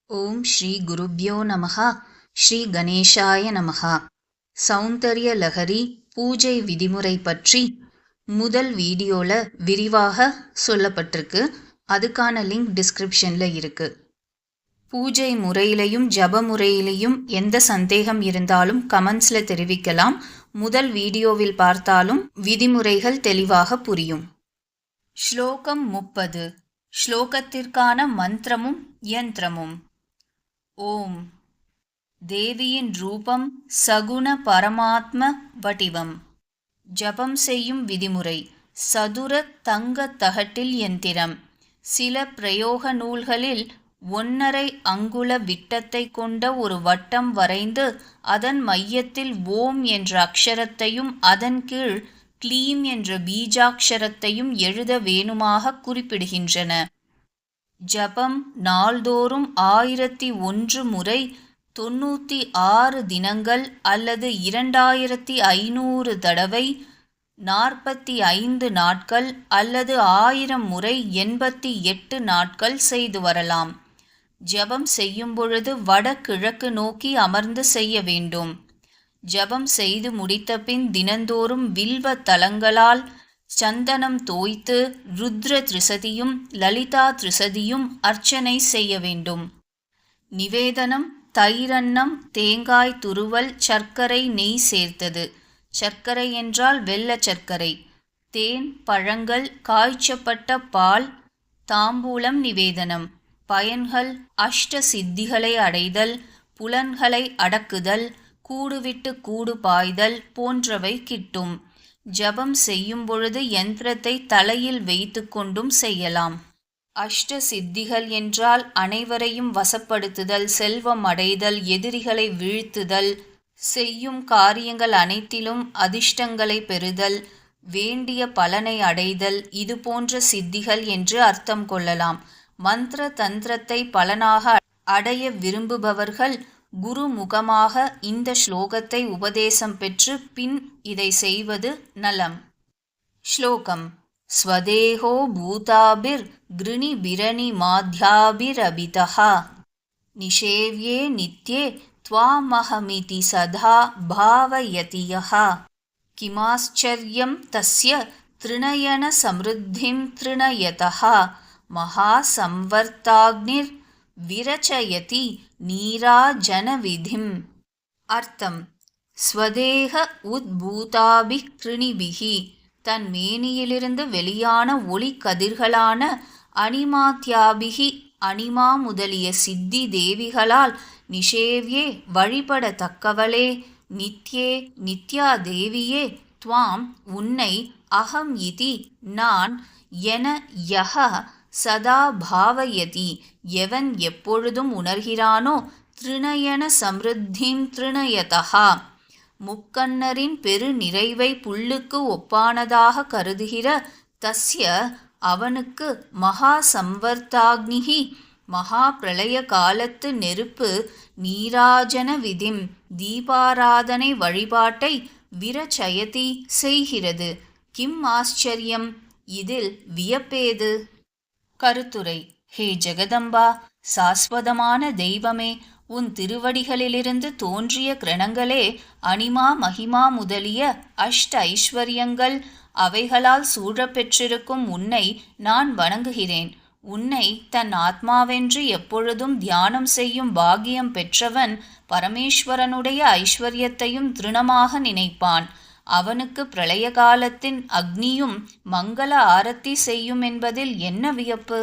ஓம் ஸ்ரீ குருப்யோ நமஹ. ஸ்ரீ கணேஷாய நமஹ. சௌந்தர்ய லஹரி பூஜை விதிமுறை பற்றி முதல் வீடியோல விரிவாக சொல்லப்பட்டிருக்கு. அதுக்கான லிங்க் டிஸ்கிரிப்ஷன்ல இருக்கு. பூஜை முறையிலையும் ஜப முறையிலையும் எந்த சந்தேகம் இருந்தாலும் கமெண்ட்ஸ்ல தெரிவிக்கலாம். முதல் வீடியோவில் பார்த்தாலும் விதிமுறைகள் தெளிவாக புரியும். ஸ்லோகம் 30. ஸ்லோகத்திற்கான மந்திரமும் யந்திரமும். ஓம். தேவியின் ரூபம் சகுண பரமாத்ம வடிவம். ஜபம் செய்யும் விதிமுறை. சதுர தங்க தகட்டில் யந்திரம். சில பிரயோக நூல்களில் 1.5 அங்குல விட்டத்தை கொண்ட ஒரு வட்டம் வரைந்து அதன் மையத்தில் ஓம் என்ற அக்ஷரத்தையும் அதன் கீழ் க்ளீம் என்ற பீஜாட்சரத்தையும் எழுத வேணுமாக குறிப்பிடுகின்றன. ஜபம் நாள்தோறும் 1001 முறை 96 தினங்கள் அல்லது 2500 தடவை 45 நாட்கள் அல்லது 1000 முறை 88 நாட்கள் செய்து வரலாம். ஜபம் செய்யும் பொழுது வடகிழக்கு நோக்கி அமர்ந்து செய்ய வேண்டும். ஜபம் செய்து முடித்த பின் தினந்தோறும் வில்வ தலங்களால் சந்தனம் தோய்த்து ருத்ர திரிசதியும் லலிதா திரிசதியும் அர்ச்சனை செய்ய வேண்டும். நிவேதனம் தயிரன்னம், தேங்காய் துருவல், சர்க்கரை, நெய் சேர்த்தது. சர்க்கரை என்றால் வெள்ள சர்க்கரை, தேன், பழங்கள், காய்ச்சப்பட்ட பால், தாம்பூலம் நிவேதனம். பயன்கள்: அஷ்ட சித்திகளை அடைதல், புலன்களை அடக்குதல், கூடுவிட்டு கூடு பாய்தல் போன்றவை கிட்டும். ஜபம் செய்யும் பொழுது யந்திரத்தை தலையில் வைத்து கொண்டும் செய்யலாம். அஷ்ட சித்திகள் என்றால் அனைவரையும் வசப்படுத்துதல், செல்வம் அடைதல், எதிரிகளை வீழ்த்துதல், செய்யும் காரியங்கள் அனைத்திலும் அதிர்ஷ்டங்களை பெறுதல், வேண்டிய பலனை அடைதல், இது போன்ற சித்திகள் என்று அர்த்தம் கொள்ளலாம். மந்திர தந்திரத்தை பலனாக அடைய விரும்புபவர்கள் குருமுகமாக இந்த ஸ்லோகத்தை உபதேசம் பெற்று பின் இதை செய்வது நலம். ஸ்லோகம். ஸ்வதேகோ பூதாபிர் கிருணிபிரணி மாத்யாபிரபிதஹ நிஷேவ்யே நித்யே த்வாமஹமிதி சதா பாவயதி யஹ கிமாஸ்சர்யம் தஸ்ய த்ரிணயன சம்ருத்திம் த்ரிணயதஹ மகாசம்வர்த்தாக்னிர் விரச்சயதி நீராஜனவிதிம். அர்த்தம். ஸ்வதேக உத்பூதாபி கிருணிபிகி, தன் மேனியிலிருந்து வெளியான ஒளி கதிர்களான அனிமாத்யாபிகி, அனிமா முதலிய சித்தி தேவிகளால் நிஷேவ்யே வழிபடத்தக்கவளே, நித்யே நித்யா தேவியே, துவாம் உன்னை, அகம் இதி நான், என யஹ சதா பாவயதி எவன் எப்பொழுதும் உணர்கிறானோ, த்ரிணயன சம்ருத்திம் த்ரிணயதஹா முக்கண்ணரின் பெரு நிறைவை புல்லுக்கு ஒப்பானதாக கருதுகிற தஸ்ய அவனுக்கு மகா சம்வர்த்தாக்னிஹி மகா பிரளய காலத்து நெருப்பு நீராஜன விதிம் தீபாராதனை வழிபாட்டை விரச்சயதி செய்கிறது. கிம் ஆச்சரியம், இதில் வியப்பேது? கருத்துரை. ஹே ஜெகதம்பா, சாஸ்வதமான தெய்வமே, உன் திருவடிகளிலிருந்து தோன்றிய கிரணங்களே அனிமா மகிமா முதலிய அஷ்ட ஐஸ்வர்யங்கள், அவைகளால் சூழப்பெற்றிருக்கும் உன்னை நான் வணங்குகிறேன். உன்னை தன் ஆத்மாவென்று எப்பொழுதும் தியானம் செய்யும் பாக்கியம் பெற்றவன் பரமேஸ்வரனுடைய ஐஸ்வர்யத்தையும் திருணமாக நினைப்பான். அவனுக்கு பிரளய காலத்தின் அக்னியும் மங்கள ஆரத்தி செய்யும் என்பதில் என்ன வியப்பு?